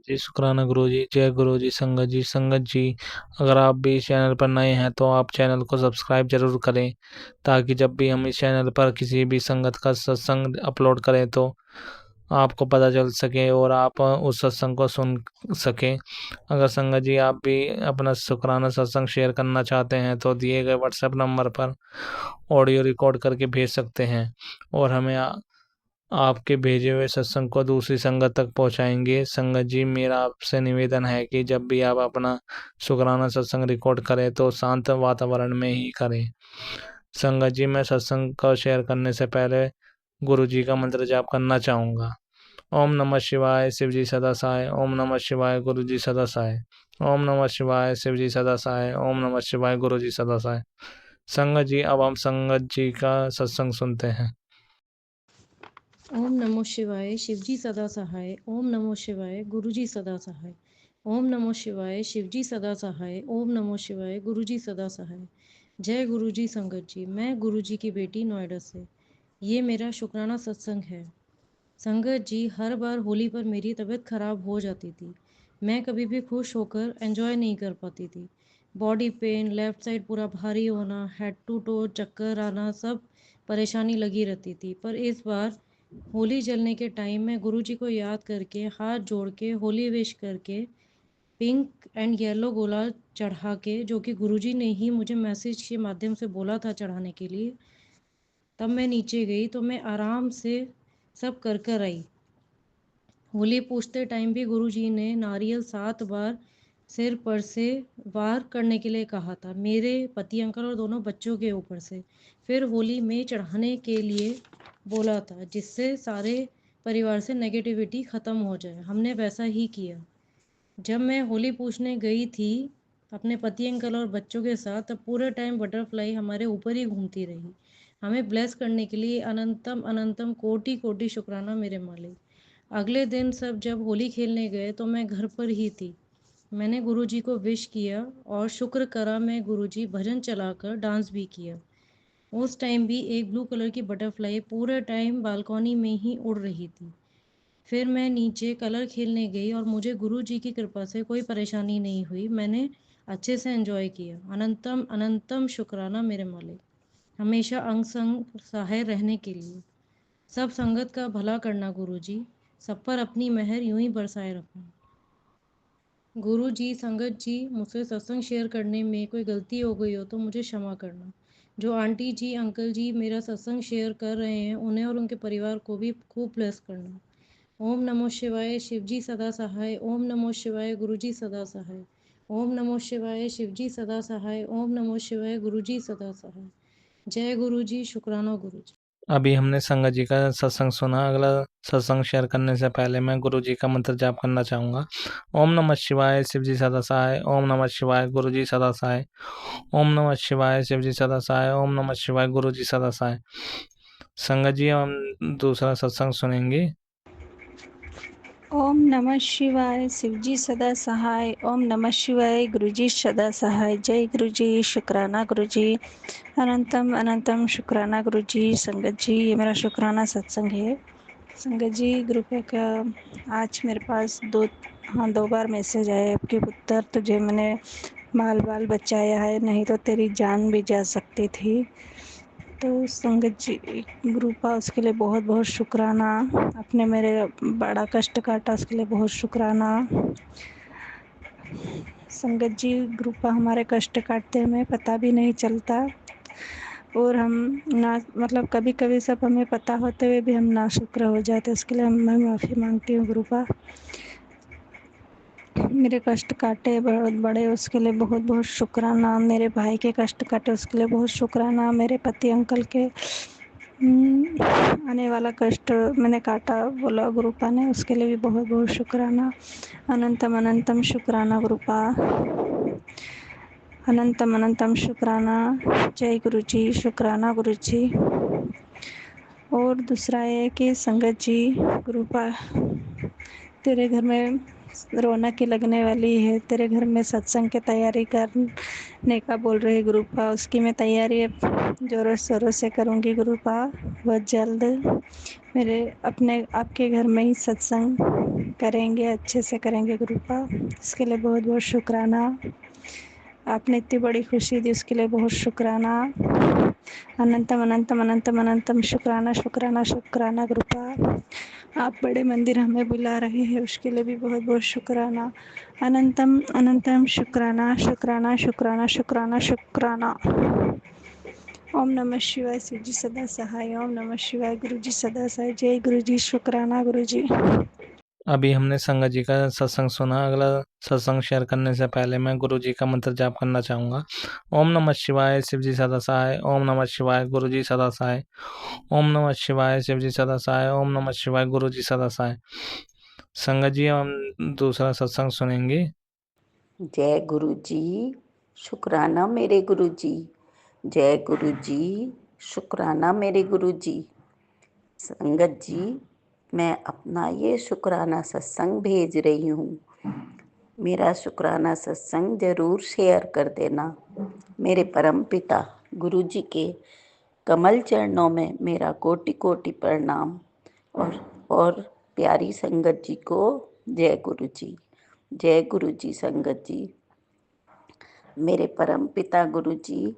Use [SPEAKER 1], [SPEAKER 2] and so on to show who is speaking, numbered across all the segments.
[SPEAKER 1] जी शुक्राना गुरुजी। जय गुरुजी। संगत जी, संगत जी, अगर आप भी इस चैनल पर नए हैं तो आप चैनल को सब्सक्राइब जरूर करें, ताकि जब भी हम इस चैनल पर किसी भी संगत का सत्संग अपलोड करें तो आपको पता चल सके और आप उस सत्संग को सुन सकें। अगर संगत जी आप भी अपना शुक्राना सत्संग शेयर करना चाहते हैं तो दिए गए व्हाट्सएप नंबर पर ऑडियो रिकॉर्ड करके भेज सकते हैं, और हमें आपके भेजे हुए सत्संग को दूसरी संगत तक पहुंचाएंगे। संगत जी, मेरा आपसे निवेदन है कि जब भी आप अपना शुक्राना सत्संग रिकॉर्ड करें तो शांत वातावरण में ही करें। संगत जी, मैं सत्संग को शेयर करने से पहले गुरु जी का मंत्र जाप करना चाहूँगा। ओम नमः शिवाय, शिव जी सदा सहाय। ओम नमः शिवाय, गुरु जी सदा सहाय। ओम नमः शिवाय, शिव जी सदा सहाय। ओम नमः शिवाय, गुरु जी सदा सहाय। संगत जी, अब हम संगत जी का सत्संग सुनते हैं।
[SPEAKER 2] ओम नमो शिवाय, शिवजी सदा सहाय। ओम नमो शिवाय, गुरुजी सदा सहाय। ओम नमो शिवाय, शिवजी सदा सहाय। ओम नमो शिवाय, गुरुजी सदा सहाय। जय गुरुजी संगत जी। मैं गुरुजी की बेटी नोएडा से। ये मेरा शुक्राना सत्संग है। संगत जी, हर बार होली पर मेरी तबीयत खराब हो जाती थी। मैं कभी भी खुश होकर एंजॉय नहीं कर पाती थी। बॉडी पेन, लेफ्ट साइड पूरा भारी होना, हेड टू टो चक्कर आना, सब परेशानी लगी रहती थी। पर इस बार होली जलने के टाइम में गुरुजी को याद करके, हाथ जोड़ के, होली विश करके, पिंक एंड येलो गुलाल चढ़ा के, जो कि गुरुजी ने ही मुझे मैसेज के माध्यम से बोला था चढ़ाने के लिए, तब मैं नीचे गई तो मैं आराम से सब कर कर आई। होली पूछते टाइम भी गुरुजी ने नारियल 7 बार सिर पर से वार करने के लिए कहा था, मेरे पति अंकल और दोनों बच्चों के ऊपर से। फिर होली में चढ़ाने के लिए बोला था, जिससे सारे परिवार से नेगेटिविटी ख़त्म हो जाए। हमने वैसा ही किया। जब मैं होली पूछने गई थी अपने पति अंकल और बच्चों के साथ, तब पूरे टाइम बटरफ्लाई हमारे ऊपर ही घूमती रही, हमें ब्लेस करने के लिए। अनंतम अनंतम कोटि कोटि शुक्राना मेरे मालिक। अगले दिन सब जब होली खेलने गए तो मैं घर पर ही थी। मैंने गुरुजी को विश किया और शुक्र करा। मैं गुरुजी भजन चलाकर डांस भी किया। उस टाइम भी एक ब्लू कलर की बटरफ्लाई पूरे टाइम बालकनी में ही उड़ रही थी। फिर मैं नीचे कलर खेलने गई और मुझे गुरुजी की कृपा से कोई परेशानी नहीं हुई। मैंने अच्छे से एंजॉय किया। अनंतम अनंतम शुक्राना मेरे मालिक, हमेशा अंग संग सहाय रहने के लिए। सब संगत का भला करना गुरुजी, सब पर अपनी मेहर यूं ही बरसाए रखना। गुरु जी, संगत जी, मुझसे सत्संग शेयर करने में कोई गलती हो गई हो तो मुझे क्षमा करना। जो आंटी जी अंकल जी मेरा सत्संग शेयर कर रहे हैं, उन्हें और उनके परिवार को भी खूब ब्लेस करना। ओम नमो शिवाय, शिवजी सदा सहाय। ओम नमो शिवाय, गुरुजी सदा सहाय। ओम नमो शिवाय, शिवजी सदा सहाय। ओम नमो शिवाय, गुरुजी सदा सहाय। जय गुरुजी। शुक्राना गुरुजी।
[SPEAKER 1] अभी हमने संगत जी का सत्संग सुना। अगला सत्संग शेयर करने से पहले मैं गुरु जी का मंत्र जाप करना चाहूँगा। ओम नमः शिवाय, शिव जी सदा सहाय। ओम नमः शिवाय, गुरु जी सदा सहाय। ओम नमः शिवाय, शिव जी सदा सहाय। ओम नमः शिवाय, गुरु जी सदा सहाय। संगत जी, हम दूसरा सत्संग सुनेंगे।
[SPEAKER 3] ओम नमः शिवाय, शिवजी सदा सहाय। ओम नमः शिवाय, गुरुजी सदा सहाय। जय गुरुजी। शुक्राना गुरुजी। अनंतम अनंतम शुक्राना गुरुजी। संगत जी, ये मेरा शुक्राना सत्संग है। संगत जी, ग्रुप का आज मेरे पास दो बार मैसेज आए, आपके पुत्र तुझे मैंने बाल बाल बचाया है, नहीं तो तेरी जान भी जा सकती थी। तो संगत जी, ग्रुपा, उसके लिए बहुत बहुत शुक्राना। आपने मेरे बड़ा कष्ट काटा, उसके लिए बहुत शुक्राना। संगत जी, ग्रुपा हमारे कष्ट काटते हमें पता भी नहीं चलता, और हम ना मतलब कभी कभी सब हमें पता होते हुए भी हम नाशुक्र हो जाते। उसके लिए मैं माफ़ी मांगती हूँ ग्रुपा। मेरे कष्ट काटे बहुत बड़े, उसके लिए बहुत बहुत शुक्राना। मेरे भाई के कष्ट काटे, उसके लिए बहुत शुक्राना। मेरे पति अंकल के आने वाला कष्ट मैंने काटा बोला गुरुपा ने, उसके लिए भी बहुत बहुत शुक्राना। अनंतम अनंतम शुक्राना गुरुपा। अनंतम अनंतम शुक्राना। जय गुरु जी। शुक्राना गुरु जी। और दूसरा है कि संगत जी, गुरुपा, तेरे घर में रौनक लगने वाली है, तेरे घर में सत्संग की तैयारी करने का बोल रहे गुरुपा। उसकी मैं तैयारी अब ज़ोरों शोरों से करूँगी गुरुपा। बहुत जल्द मेरे अपने आपके घर में ही सत्संग करेंगे, अच्छे से करेंगे गुरु का। इसके लिए बहुत बहुत शुक्राना। आपने इतनी बड़ी खुशी दी, उसके लिए बहुत शुक्राना। अनंतम अनंतम अनंतम अनंतम शुक्राना शुक्राना शुक्राना गुरु का। आप बड़े मंदिर हमें बुला रहे हैं, उसके लिए भी बहुत बहुत शुक्राना। अनंतम अनंतम शुक्राना शुक्राना शुक्राना शुक्राना शुक्राना। ओम नमः शिवाय। शिव जी सदा सहाय। ओम नमः शिवाय। गुरु जी सदा सहाय। जय गुरु जी। शुक्राना गुरु जी।
[SPEAKER 1] अभी हमने संगत जी का सत्संग सुना। अगला सत्संग शेयर करने से पहले मैं गुरु जी का मंत्र जाप करना चाहूँगा। ओम नमः शिवाय। शिव जी सदा सहाय। ओम नमः शिवाय। गुरु जी सदा सहाय। ओम नमः शिवाय। शिव जी सदा सहाय। ओम नमः शिवाय। गुरु जी सदा सहाय। संगत जी हम दूसरा सत्संग सुनेंगे।
[SPEAKER 4] जय गुरु जी। शुक्राना मेरे गुरु जी। जय गुरु जी। शुक्राना मेरे गुरु जी। संगत जी, मैं अपना ये शुक्राना सत्संग भेज रही हूँ। मेरा शुक्राना सत्संग जरूर शेयर कर देना। मेरे परम पिता गुरु जी के कमल चरणों में मेरा कोटि कोटि प्रणाम। और प्यारी संगत जी को जय गुरु जी। जय गुरु जी। संगत जी, मेरे परम पिता गुरु जी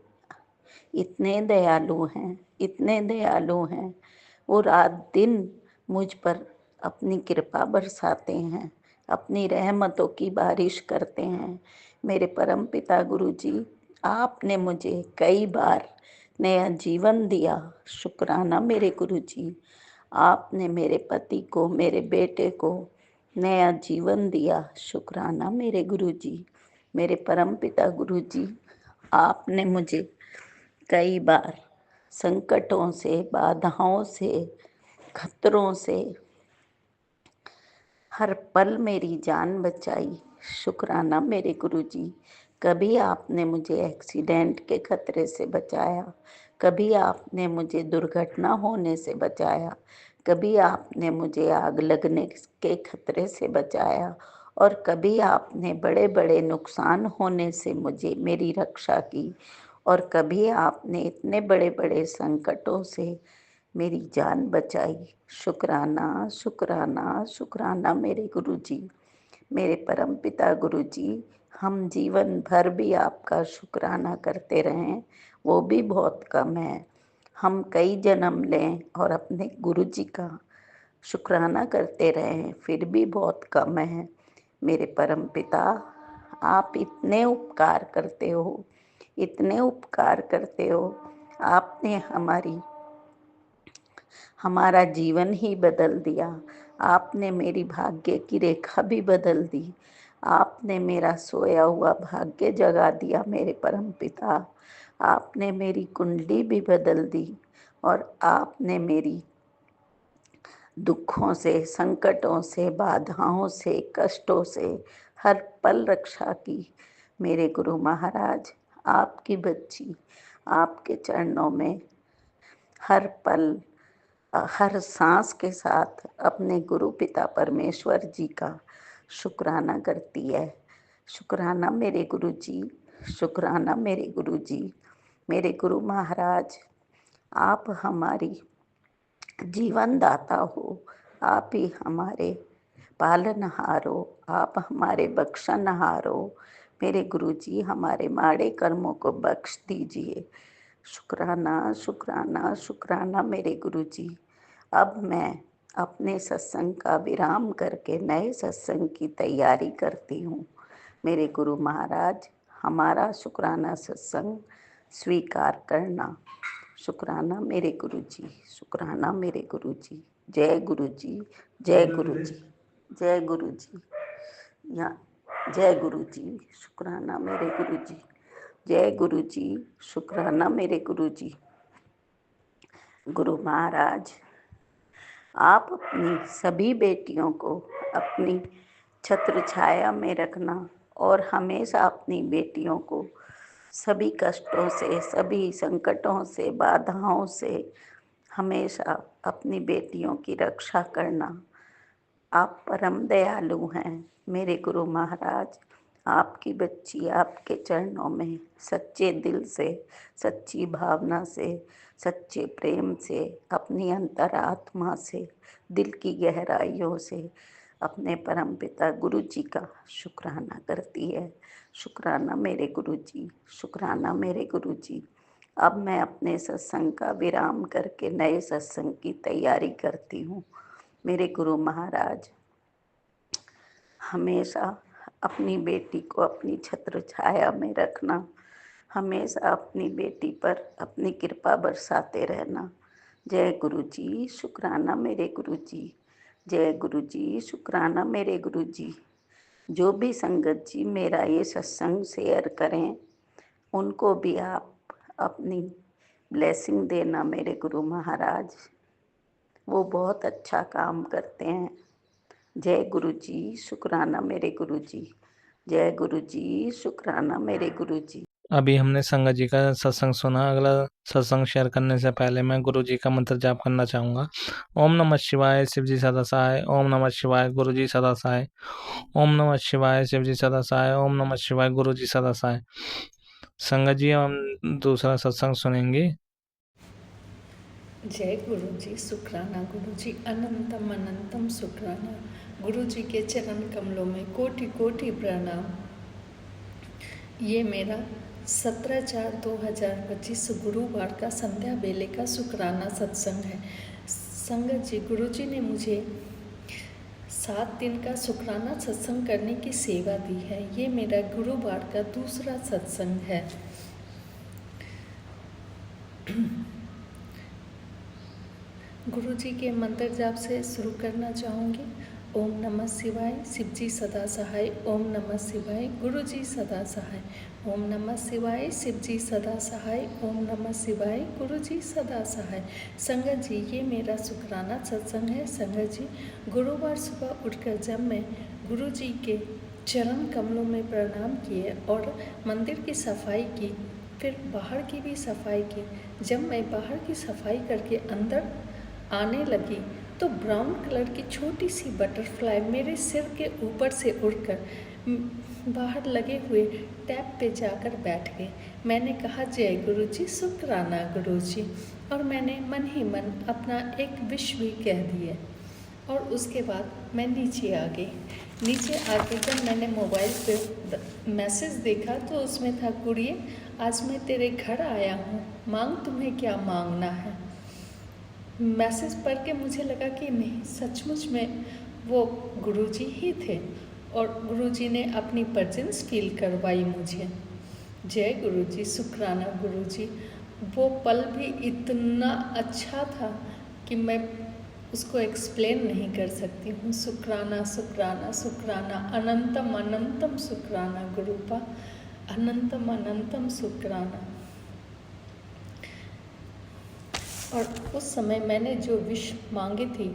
[SPEAKER 4] इतने दयालु हैं, इतने दयालु हैं। वो रात दिन मुझ पर अपनी कृपा बरसाते हैं, अपनी रहमतों की बारिश करते हैं। मेरे परम पिता गुरु जी, आपने मुझे कई बार नया जीवन दिया। शुक्राना मेरे गुरु जी। आपने मेरे पति को, मेरे बेटे को नया जीवन दिया। शुक्राना मेरे गुरु जी। मेरे परम पिता गुरु जी, आपने मुझे कई बार संकटों से, बाधाओं से, खतरों से हर पल मेरी जान बचाई। शुक्राना मेरे गुरु जी। कभी आपने मुझे एक्सीडेंट के खतरे से बचाया, कभी आपने मुझे दुर्घटना होने से बचाया, कभी आपने मुझे आग लगने के खतरे से बचाया, और कभी आपने बड़े बड़े नुकसान होने से मुझे मेरी रक्षा की, और कभी आपने इतने बड़े बड़े संकटों से मेरी जान बचाई। शुक्राना शुक्राना शुक्राना मेरे गुरु जी। मेरे परम पिता गुरु जी, हम जीवन भर भी आपका शुक्राना करते रहें वो भी बहुत कम है। हम कई जन्म लें और अपने गुरु जी का शुक्राना करते रहें फिर भी बहुत कम है। मेरे परम पिता, आप इतने उपकार करते हो, इतने उपकार करते हो। आपने हमारा जीवन ही बदल दिया। आपने मेरी भाग्य की रेखा भी बदल दी। आपने मेरा सोया हुआ भाग्य जगा दिया मेरे परम पिता। आपने मेरी कुंडली भी बदल दी, और आपने मेरी दुखों से, संकटों से, बाधाओं से, कष्टों से हर पल रक्षा की। मेरे गुरु महाराज, आपकी बच्ची आपके चरणों में हर पल, हर सांस के साथ अपने गुरु पिता परमेश्वर जी का शुक्राना करती है। शुक्राना मेरे गुरु जी। शुक्राना मेरे गुरु जी। मेरे गुरु महाराज, आप हमारी जीवन दाता हो, आप ही हमारे पालनहार हो, आप हमारे बख्शनहार हो। मेरे गुरु जी, हमारे माड़े कर्मों को बख्श दीजिए। शुक्राना शुक्राना शुक्राना मेरे गुरु जी। अब मैं अपने सत्संग का विराम करके नए सत्संग की तैयारी करती हूँ। मेरे गुरु महाराज, हमारा शुक्राना सत्संग स्वीकार करना। शुक्राना मेरे गुरु जी। शुक्राना मेरे गुरु जी। जय गुरु जी। जय गुरु जी। जय गुरु जी। या जय गुरु जी। शुक्राना मेरे गुरु जी। जय गुरु जी। शुक्राना मेरे गुरु जी। गुरु महाराज, आप अपनी सभी बेटियों को अपनी छत्र छाया में रखना, और हमेशा अपनी बेटियों को सभी कष्टों से, सभी संकटों से, बाधाओं से हमेशा अपनी बेटियों की रक्षा करना। आप परम दयालु हैं मेरे गुरु महाराज। आपकी बच्ची आपके चरणों में सच्चे दिल से, सच्ची भावना से, सच्चे प्रेम से, अपनी अंतरात्मा से, दिल की गहराइयों से अपने परम पिता गुरु जी का शुक्राना करती है। शुक्राना मेरे गुरु जी, शुक्राना मेरे गुरु जी। अब मैं अपने सत्संग का विराम करके नए सत्संग की तैयारी करती हूँ। मेरे गुरु महाराज हमेशा अपनी बेटी को अपनी छत्र छाया में रखना, हमेशा अपनी बेटी पर अपनी कृपा बरसाते रहना। जय गुरु जी, शुक्राना मेरे गुरु जी। जय गुरु जी, शुक्राना मेरे गुरु जी। जो भी संगत जी मेरा ये सत्संग शेयर करें, उनको भी आप अपनी ब्लेसिंग देना मेरे गुरु महाराज। वो बहुत अच्छा काम करते हैं। जय गुरु जी, शुक्राना मेरे गुरु जी। जय गुरु जी, शुक्राना मेरे गुरु जी।
[SPEAKER 1] अभी हमने संगत जी का सत्संग सुना। अगला सत्संग शेयर करने से पहले मैं गुरु जी का मंत्र जाप करना चाहूँगा। ओम नमः शिवाय, शिव जी सदा सहाय। ओम नमः शिवाय, गुरु जी सदा सहाय। ओम नमः शिवाय, शिव जी सदा सहाय। ओम नमः शिवाय, गुरु जी सदा सहाय। संगत जी, हम दूसरा सत्संग सुनेंगे।
[SPEAKER 5] जय गुरु जी, शुक्राना गुरु जी, अनंतम अनंतम शुक्राना। गुरु जी के चरण कमलों में कोटि कोटि प्रणाम। ये मेरा 17/4/2025 गुरुवार का संध्या बेले का शुक्राना सत्संग है। संगत जी, गुरु जी ने मुझे 7 दिन का शुक्राना सत्संग करने की सेवा दी है। ये मेरा गुरुवार का दूसरा सत्संग है। गुरु जी के मंत्र जाप से शुरू करना चाहूँगी। ओम नमः शिवाय, शिव जी सदा सहाय। ओम नमः शिवाय, गुरु जी सदा सहाय। ओम नमः शिवाय, शिव जी सदा सहाय। ओम नमः शिवाय, गुरु जी सदा सहाय। संगत जी, ये मेरा शुक्राना सत्संग है। संगत जी, गुरुवार सुबह उठकर जब मैं गुरु जी के चरण कमलों में प्रणाम किए और मंदिर की सफाई की, फिर बाहर की भी सफाई की। जब मैं बाहर की सफाई करके अंदर आने लगी तो ब्राउन कलर की छोटी सी बटरफ्लाई मेरे सिर के ऊपर से उड़कर बाहर लगे हुए टैप पे जाकर बैठ गए। मैंने कहा जय गुरु जी, शुक्राना गुरु जी, और मैंने मन ही मन अपना एक विश भी कह दिए। और उसके बाद मैं नीचे आ गई। नीचे आके जब मैंने मोबाइल पे मैसेज देखा तो उसमें था, कुड़िए आज मैं तेरे घर आया हूँ, मांग तुम्हें क्या मांगना है। मैसेज पढ़ के मुझे लगा कि नहीं, सचमुच में वो गुरुजी ही थे और गुरुजी ने अपनी प्रेजेंस फील करवाई मुझे। जय गुरुजी, शुक्राना गुरुजी। वो पल भी इतना अच्छा था कि मैं उसको एक्सप्लेन नहीं कर सकती हूँ। शुक्राना शुक्राना शुक्राना, अनंतम अनंतम शुक्राना गुरुपा, अनंतम अनंतम शुक्राना। और उस समय मैंने जो विश मांगी थी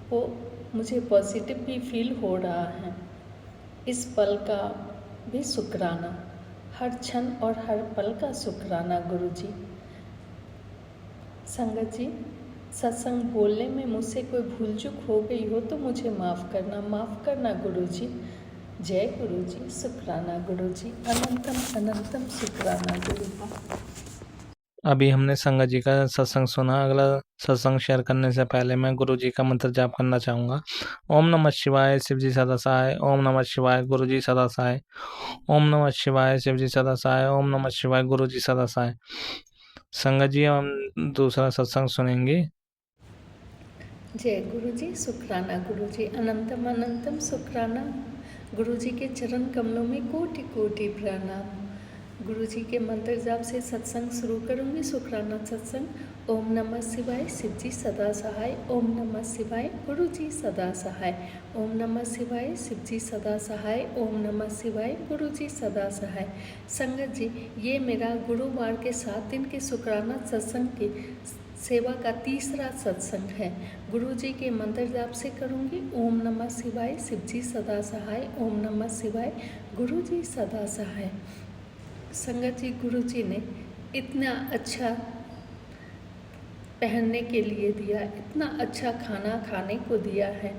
[SPEAKER 5] वो मुझे पॉजिटिव भी फील हो रहा है। इस पल का भी शुक्राना, हर क्षण और हर पल का शुक्राना गुरुजी। संगत जी, सत्संग बोलने में मुझसे कोई भूल चूक हो गई हो तो मुझे माफ़ करना गुरुजी। जय गुरुजी, शुक्राना गुरुजी, अनंतम अनंतम शुक्राना गुरुजी।
[SPEAKER 1] अभी हमने संगत जी का सत्संग सुना। अगला सत्संग शेयर करने से पहले मैं गुरु जी का मंत्र जाप करना चाहूँगा। ओम नमः शिवाय, शिव जी सदा सहाय। ओम नमः शिवाय, गुरु जी सदा सहाय। ओम नमः शिवाय, शिव जी सदा सहाय। ओम नमः शिवाय, गुरु जी सदा सहाय। संगत जी, हम दूसरा सत्संग सुनेंगे।
[SPEAKER 5] जय गुरु जी, शुक्राना गुरु जी, अनंतम अनंतम शुक्राना। गुरु जी के चरण कमलों में कोटि कोटि प्रणाम। गुरु जी के मंत्र जाप से सत्संग शुरू करूँगी, शुक्राना सत्संग। ओम नमः शिवाय, शिव जी सदा सहाय। ओम नमः शिवाय, गुरु जी सदा सहाय। ओम नमः शिवाय, शिव जी सदा सहाय। ओम नमः शिवाय, गुरु जी सदा सहाय। संगत जी, ये मेरा गुरुवार के 7 दिन के शुक्राना सत्संग की सेवा का तीसरा सत्संग है। गुरु जी के मंत्र जाप से करूँगी। ओम नमः शिवाय, शिव जी सदा सहाय। ओम नमः शिवाय, गुरु जी सदा सहाय। संगत जी, गुरु जी ने इतना अच्छा पहनने के लिए दिया, इतना अच्छा खाना खाने को दिया है,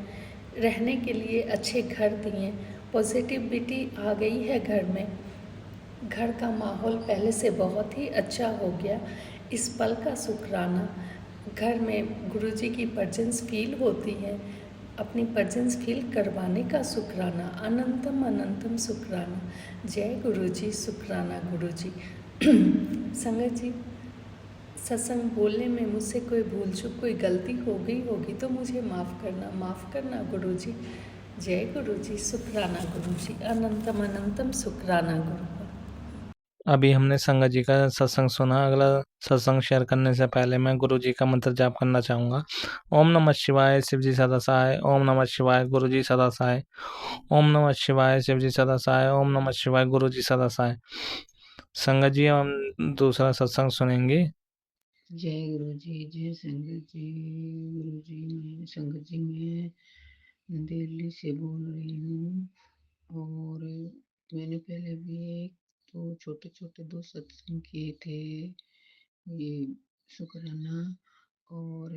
[SPEAKER 5] रहने के लिए अच्छे घर दिए, पॉजिटिविटी आ गई है घर में। घर का माहौल पहले से बहुत ही अच्छा हो गया। इस पल का शुक्राना। घर में गुरुजी की प्रेजेंस फील होती है। अपनी प्रेजेंस फील करवाने का शुक्राना, अनंतम अनंतम शुक्राना। जय गुरु जी, शुक्राना गुरु जी। संगत जी, सत्संग बोलने में मुझसे कोई भूल चूक, कोई गलती हो गई होगी तो मुझे माफ़ करना गुरु जी। जय गुरु जी, शुक्राना गुरु जी, अनंतम अनंतम शुक्राना गुरु।
[SPEAKER 1] अभी हमने संगत जी का सत्संग सुना। अगला सत्संग शेयर करने से पहले मैं गुरु जी का मंत्र जाप करना चाहूँगा। ओम नमः शिवाय, शिव जी सदा सहाय। ओम नमः शिवाय, गुरु जी सदा सहाय। ओम नमः शिवाय, शिव जी सदा सहाय। ओम नमः शिवाय, गुरु जी सदा सहाय। संगत जी, हम दूसरा सत्संग सुनेंगे।
[SPEAKER 6] जय गुरु जी, जय संगत जी। गुरु जी, मैं संगत जी मैं दिल्ली से बोल रही हूँ और मैंने पहले भी एक तो छोटे छोटे 2 सत्संग किए थे, ये शुक्राना, और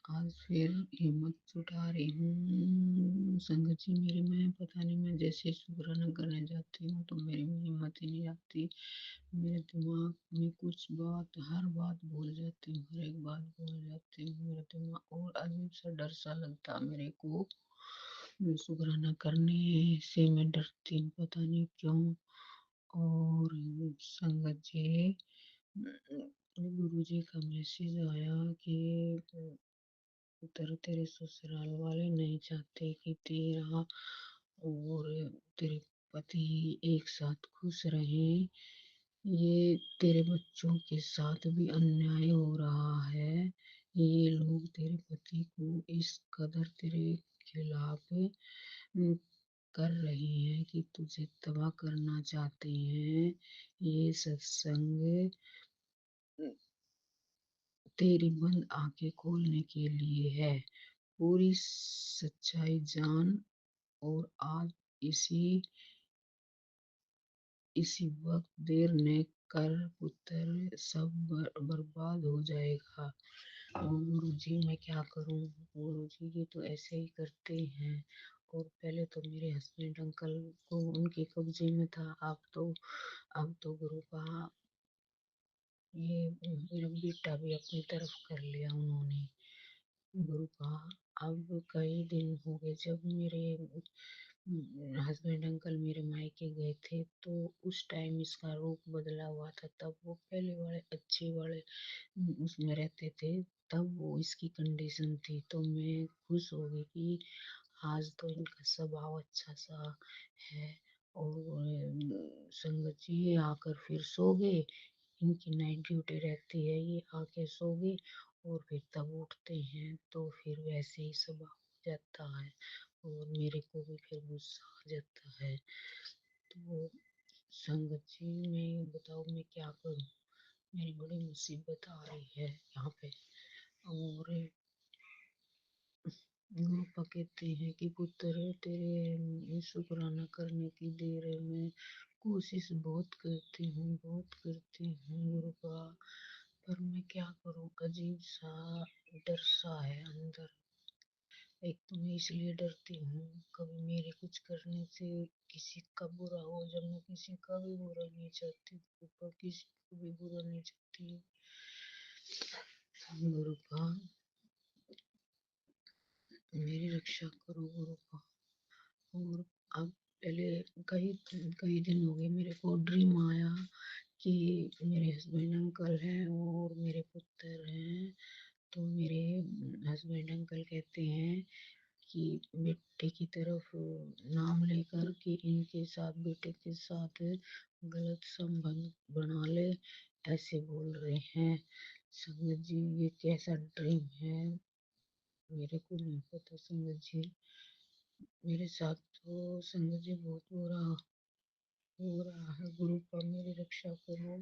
[SPEAKER 6] आज फिर हिम्मत जुटा रही हूँ। संगत जी मेरी, मैं पता नहीं, मैं जैसे शुक्राना करने जाती हूँ तो मेरी में हिम्मत ही नहीं आती। मेरे दिमाग में कुछ बात, हर बात भूल जाती हूँ, हर एक बात भूल जाती हूँ। मेरा दिमाग और अजीब सा डर सा लगता मेरे को। मैं शुक्राना करने से मैं डरती हूँ, पता नहीं क्यों। और संगत जी, गुरु जी का मैसेज आया कि पुत्र, तेरे ससुराल वाले नहीं चाहते कि तेरा और तेरे पति एक साथ खुश रहे। ये तेरे बच्चों के साथ भी अन्याय हो रहा है। ये लोग तेरे पति को इस कदर तेरे खिलाफ कर रहे हैं कि तुझे तबाह करना चाहते हैं। ये सत्संग तेरी बंद आंखें खोलने के लिए है। पूरी सच्चाई जान, और आज इसी वक्त देर न कर, पुत्र, सब बर्बाद हो जाएगा। और गुरु जी मैं क्या करूं? गुरु जी ये तो ऐसे ही करते हैं। और पहले तो मेरे हस्बैंड अंकल को उनके कब्जे में था, अब तो गुरु का ये मेरा बेटा भी अपनी तरफ कर लिया उन्होंने। गुरु का अब कई दिन हो गए, जब मेरे हस्बैंड अंकल मेरे मायके गए थे तो उस टाइम इसका रूप बदला हुआ था। तब वो पहले वाले अच्छे वाले उसमें रहते थे, तब वो इसकी कंडीशन थी। तो मैं खुश हो गई कि आज तो इनका स्वभाव अच्छा सा है। और संगत जी ये आकर फिर सो गए। इनकी नाइट ड्यूटी रहती है, ये आके सो गए और फिर तब उठते हैं तो फिर वैसे ही स्वभाव हो जाता है और मेरे को भी फिर गुस्सा आ जाता है। तो संगत जी मैं बताओ मैं क्या करूं? मेरी बड़ी मुसीबत आ रही है यहाँ पे। और पापा कहते हैं कि पुत्र, तेरे शुक्राना करने की देर है। मैं कोशिश बहुत करती हूँ, बहुत करती हूँ गुरु का, पर मैं क्या करूँ? अजीब सा डर सा है अंदर। एक तो मैं इसलिए डरती हूँ कभी मेरे कुछ करने से किसी का बुरा हो, जब मैं किसी का भी बुरा नहीं चाहती, ऊपर किसी को भी बुरा नहीं चाहती। गुरु का मेरी रक्षा करो गुरु का। और अब पहले कई कई दिन हो गए मेरे को ड्रीम आया कि मेरे हस्बैंड अंकल हैं और मेरे पुत्र हैं। तो मेरे हस्बैंड अंकल कहते हैं कि बेटे की तरफ नाम लेकर कि इनके साथ, बेटे के साथ गलत संबंध बना ले, ऐसे बोल रहे हैं। संगत जी ये कैसा ड्रीम है मेरे को नहीं पता। संगत जी मेरे साथ तो संगत जी बहुत बुरा हो रहा है। गुरु का मेरी रक्षा करो।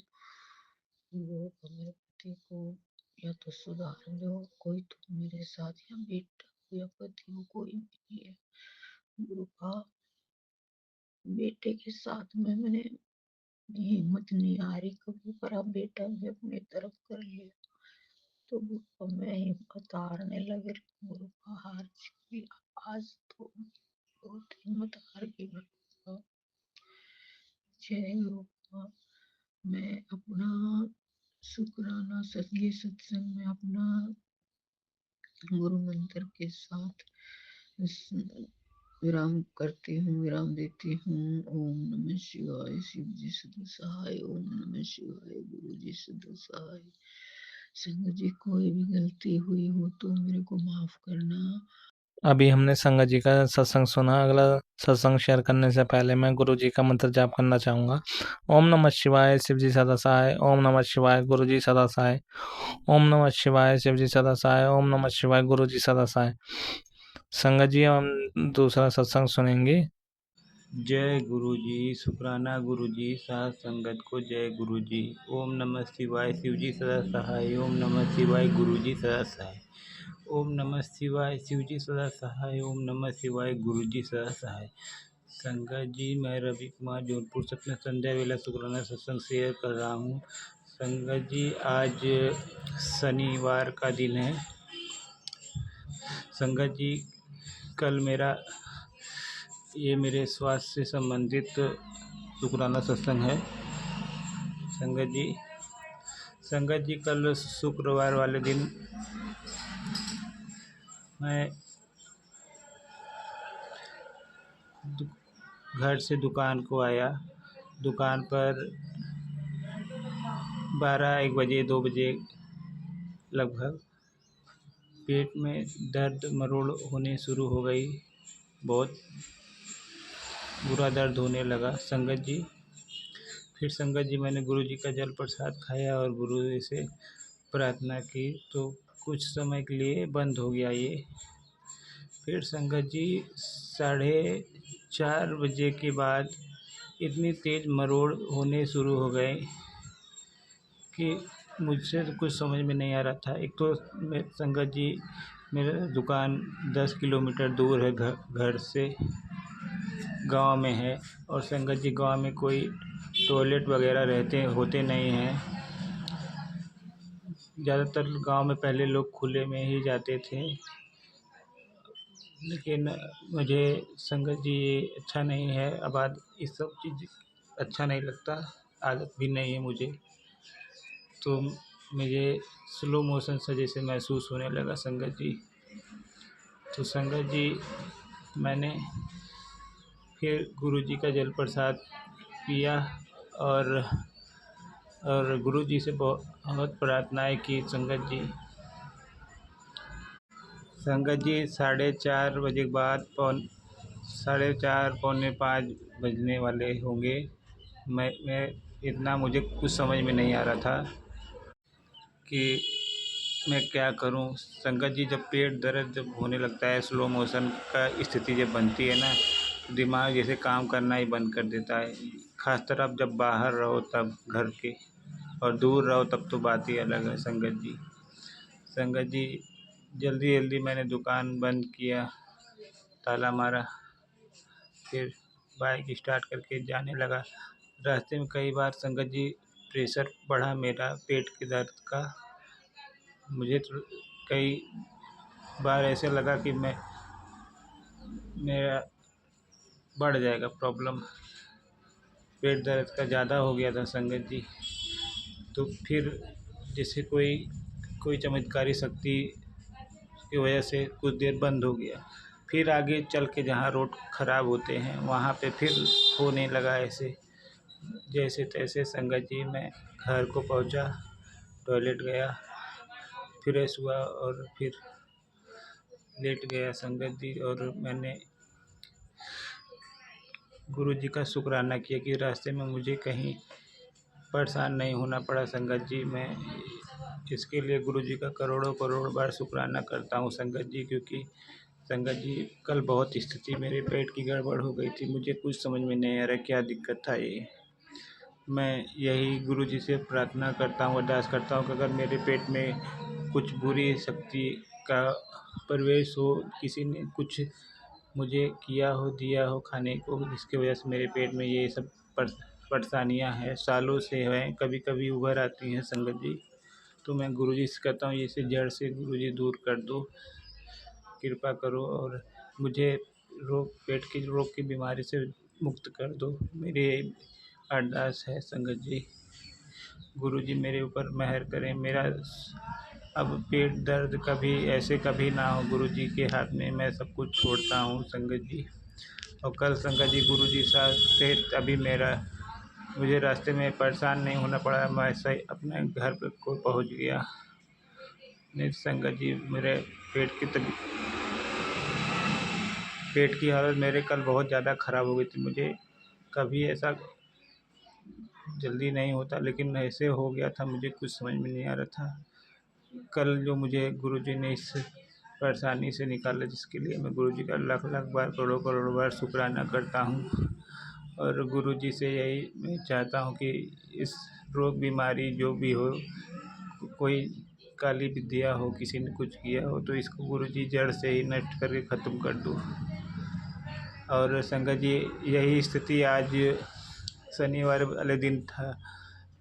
[SPEAKER 6] गुरु का मेरे पति को या तो सुधार दो, कोई तो मेरे साथ, या बेटा हो या पति हो, कोई भी है। गुरु का बेटे के साथ में मैंने हिम्मत नहीं आ रही कभी, पर अब बेटा भी अपनी तरफ कर लिया तो गुरु का मैं हिम्मत हारने लग रही हूँ। गुरु का हार चुकी आज तो बहुत हिम्मत हार गई गुरु का। जय गुरु का। मैं अपना शुक्राना ये सत्संग में अपना गुरु मंत्र के साथ विराम करती हूँ, विराम देती हूँ। ओम नमः शिवाय। शिव जी सदा सहाय। ओम नमः शिवाय। गुरु जी सदा सहाय। संगत जी कोई भी गलती हुई हो तो मेरे को माफ करना।
[SPEAKER 1] अभी हमने संगत जी का सत्संग सुना। अगला सत्संग शेयर करने से पहले मैं गुरु जी का मंत्र जाप करना चाहूँगा। ओम नमः शिवाय। शिव जी सदा सहाय। ओम नमः शिवाय। गुरु जी सदा सहाय। ओम नमः शिवाय। शिव जी सदा सहाय। ओम नमः शिवाय। गुरु जी सदा सहाय। संगत जी हम दूसरा सत्संग सुनेंगे।
[SPEAKER 7] जय गुरु जी। शुक्राना गुरु जी। साथ संगत को जय गुरु जी। ओम नमः शिवाय। शिव जी सदा सहाय। ओम नमः शिवाय। गुरु जी सदा सहाय। ओम नमः शिवाय। शिव जी सदा सहाय। ओम नमः शिवाय। गुरु जी सदा सहाय। संगत जी मैं रवि कुमार जौनपुर सपना संध्या वेला शुक्राना सत्संग शेयर कर रहा हूँ। संगत जी आज शनिवार का दिन है। संगत जी कल मेरे स्वास्थ्य से संबंधित शुक्राना सत्संग है। संगत जी कल शुक्रवार वाले दिन मैं घर से दुकान को आया। दुकान पर 12-1 बजे 2 बजे लगभग पेट में दर्द मरोड़ होने शुरू हो गई। बहुत बुरा दर्द होने लगा। संगत जी मैंने गुरु जी का जल प्रसाद खाया और गुरु जी से प्रार्थना की तो कुछ समय के लिए बंद हो गया ये। फिर संगत जी 4:30 बजे के बाद इतनी तेज़ मरोड़ होने शुरू हो गए कि मुझसे तो कुछ समझ में नहीं आ रहा था। एक तो संगत जी मेरा दुकान 10 किलोमीटर दूर है घर से, गांव में है। और संगत जी गांव में कोई टॉयलेट वगैरह होते नहीं हैं। ज़्यादातर गांव में पहले लोग खुले में ही जाते थे। लेकिन मुझे संगत जी अच्छा नहीं है। अब आज ये सब चीज़ अच्छा नहीं लगता, आदत भी नहीं है मुझे। तो मुझे स्लो मोशन सा जैसे महसूस होने लगा संगत जी। तो संगत जी मैंने फिर गुरु जी का जल प्रसाद पिया और गुरु जी से बहुत प्रार्थनाएं की। संगत जी 4:30 बजे के बाद 4:30 पौने 5 बजने वाले होंगे। मैं इतना मुझे कुछ समझ में नहीं आ रहा था कि मैं क्या करूं। संगत जी जब पेट दर्द जब होने लगता है, स्लो मोशन का स्थिति जब बनती है ना, दिमाग जैसे काम करना ही बंद कर देता है। ख़ासतर आप जब बाहर रहो तब घर के, और दूर रहो तब तो बात ही अलग है। संगत जी जल्दी जल्दी मैंने दुकान बंद किया, ताला मारा, फिर बाइक स्टार्ट करके जाने लगा। रास्ते में कई बार संगत जी प्रेशर बढ़ा मेरा पेट के दर्द का। मुझे तो कई बार ऐसे लगा कि मेरा बढ़ जाएगा प्रॉब्लम, पेट दर्द का ज़्यादा हो गया था संगत जी। तो फिर जैसे कोई चमत्कारी शक्ति की वजह से कुछ देर बंद हो गया। फिर आगे चल के जहाँ रोड ख़राब होते हैं वहाँ पे फिर होने लगा ऐसे। जैसे तैसे संगत जी मैं घर को पहुँचा, टॉयलेट गया, फ्रेश हुआ और फिर लेट गया संगत जी। और मैंने गुरु जी का शुक्राना किया कि रास्ते में मुझे कहीं परेशान नहीं होना पड़ा संगत जी। मैं इसके लिए गुरु जी का करोड़ों करोड़ बार शुक्राना करता हूँ संगत जी। क्योंकि संगत जी कल बहुत स्थिति मेरे पेट की गड़बड़ हो गई थी। मुझे कुछ समझ में नहीं आ रहा क्या दिक्कत था ये। मैं यही गुरु जी से प्रार्थना करता हूँ, अरदास करता हूँ कि अगर मेरे पेट में कुछ बुरी शक्ति का प्रवेश हो, किसी ने कुछ मुझे किया हो, दिया हो खाने को, जिसकी वजह से मेरे पेट में ये सब परेशानियाँ हैं, सालों से हैं, कभी कभी उभर आती हैं संगत जी। तो मैं गुरु जी से कहता हूँ इसे जड़ से गुरु जी दूर कर दो, कृपा करो और मुझे पेट की रोग की बीमारी से मुक्त कर दो। मेरी अरदास है संगत जी। गुरु जी मेरे ऊपर मेहर करें, मेरा अब पेट दर्द कभी ऐसे कभी ना हो। गुरुजी के हाथ में मैं सब कुछ छोड़ता हूँ संगत जी। और कल संगत जी गुरुजी साथ थे तभी मुझे रास्ते में परेशान नहीं होना पड़ा, मैं सही अपने घर पे को पहुँच गया। नहीं संगत जी, मेरे पेट की तबी पेट की हालत मेरे कल बहुत ज़्यादा ख़राब हो गई थी। मुझे कभी ऐसा जल्दी नहीं होता, लेकिन ऐसे हो गया था, मुझे कुछ समझ में नहीं आ रहा था। कल जो मुझे गुरुजी ने इस परेशानी से निकाला, जिसके लिए मैं गुरुजी का लाख लाख बार करोड़ों करोड़ों बार शुक्राना करता हूँ। और गुरुजी से यही मैं चाहता हूँ कि इस रोग बीमारी जो भी हो, कोई काली विद्या हो, किसी ने कुछ किया हो तो इसको गुरुजी जड़ से ही नष्ट करके ख़त्म कर दो। और संगत जी, यही स्थिति आज शनिवार वाले दिन था,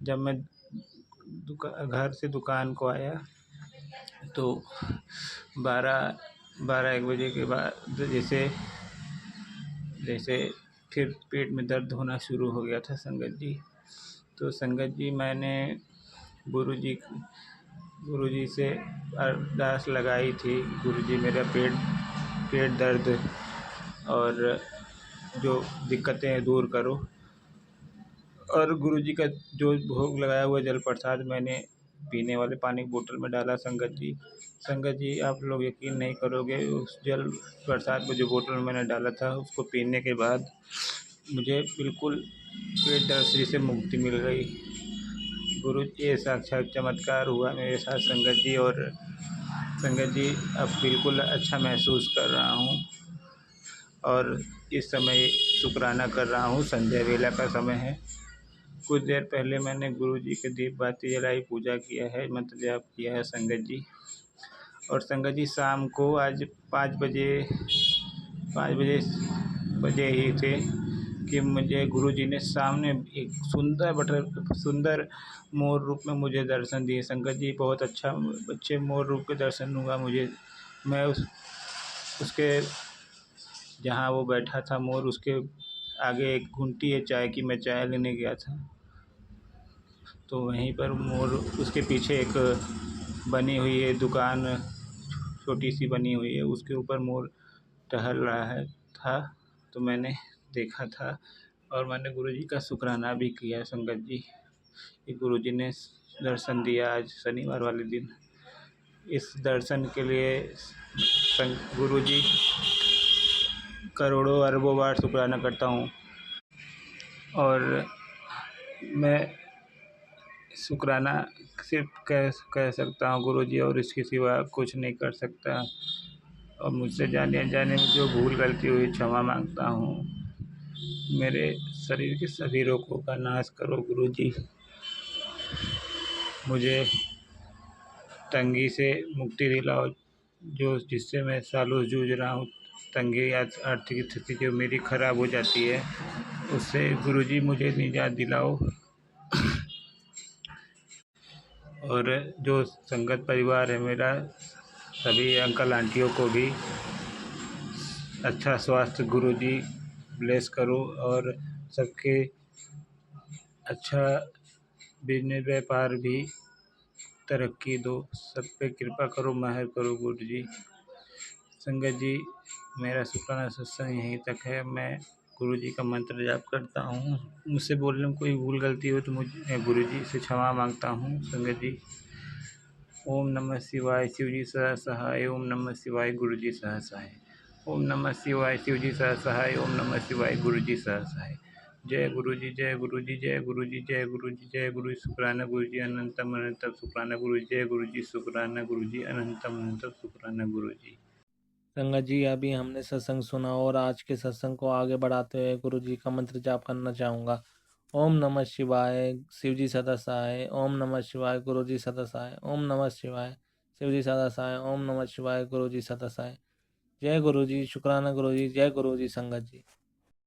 [SPEAKER 7] जब मैं घर से दुकान को आया तो 12-1 बजे के बाद जैसे जैसे फिर पेट में दर्द होना शुरू हो गया था संगत जी। तो संगत जी, मैंने गुरुजी गुरुजी से अरदास लगाई थी, गुरुजी मेरा पेट दर्द और जो दिक्कतें हैं दूर करो। और गुरुजी का जो भोग लगाया हुआ जल प्रसाद मैंने पीने वाले पानी की बोतल में डाला संगत जी। संगत जी, आप लोग यकीन नहीं करोगे, उस जल प्रसाद को जो बोतल में मैंने डाला था उसको पीने के बाद मुझे बिल्कुल पेट दर्द से मुक्ति मिल गई। गुरु ये साक्षात चमत्कार हुआ मेरे साथ संगत जी। और संगत जी, अब बिल्कुल अच्छा महसूस कर रहा हूँ और इस समय शुक्राना कर रहा हूँ। संध्या वेला का समय है। कुछ देर पहले मैंने गुरुजी के दीप बाती जलाई, पूजा किया है, मंत्र जाप किया है संगत जी। और संगत जी, शाम को आज 5 बजे ही थे कि मुझे गुरुजी ने सामने एक सुंदर मोर रूप में मुझे दर्शन दिए संगत जी। बहुत अच्छे मोर रूप के दर्शन हुआ मुझे। मैं उसके जहाँ वो बैठा था मोर, उसके आगे एक घुंटी है चाय की, मैं चाय लेने गया था तो वहीं पर मोर, उसके पीछे एक बनी हुई है दुकान, छोटी सी बनी हुई है, उसके ऊपर मोर टहल रहा था तो मैंने देखा था। और मैंने गुरुजी का शुक्राना भी किया संगत जी कि गुरुजी ने दर्शन दिया आज शनिवार वाले दिन। इस दर्शन के लिए गुरुजी करोड़ों अरबों बार शुक्राना करता हूँ। और मैं शुक्राना सिर्फ कह सकता हूँ गुरुजी, और इसके सिवा कुछ नहीं कर सकता। और मुझसे जाने अनजाने में जो भूल गलती हुई क्षमा मांगता हूँ। मेरे शरीर के सभी रोगों का नाश करो गुरुजी। मुझे तंगी से मुक्ति दिलाओ, जिससे मैं सालों जूझ रहा हूँ। तंगी या आर्थिक स्थिति जो मेरी ख़राब हो जाती है, उससे गुरुजी मुझे निजात दिलाओ। और जो संगत परिवार है मेरा, सभी अंकल आंटियों को भी अच्छा स्वास्थ्य गुरुजी ब्लेस करो और सबके अच्छा बिजनेस व्यापार भी तरक्की दो। सब पे कृपा करो, महर करो गुरुजी। संगत जी, मेरा शुक्राना सत्संग यहीं तक है। मैं गुरुजी का मंत्र जाप करता हूँ। मुझसे बोलने में कोई भूल गलती हो तो मुझे गुरुजी से क्षमा मांगता हूँ संगत जी। ओम नमः शिवाय, शिवजी सदा सहाय। ओम नमः शिवाय, गुरुजी सदा सहाय। ओम नमः शिवाय, शिवजी सदा सहाय। ओम नमः शिवाय, गुरुजी सदा सहाय। जय गुरुजी, जय गुरुजी, जय गुरुजी, जय गुरुजी, जय गुरुजी। शुक्राना गुरुजी, अनंतम अनंतम शुक्राना गुरुजी। जय गुरुजी, शुक्राना गुरुजी, अनंतम अनंतम शुक्राना गुरुजी।
[SPEAKER 1] संगत जी, अभी हमने सत्संग सुना और आज के सत्संग को आगे बढ़ाते हुए गुरु जी का मंत्र जाप करना चाहूँगा। ओम नमः शिवाय, शिवजी सदा सहाय। ओम नमः शिवाय, गुरु जी सदा सहाय। ओम नमः शिवाय, शिवजी सदा सहाय। ओम नमः शिवाय, गुरु जी सदा सहाय। जय गुरु जी, शुक्राना गुरु जी, जय गुरु जी संगत जी।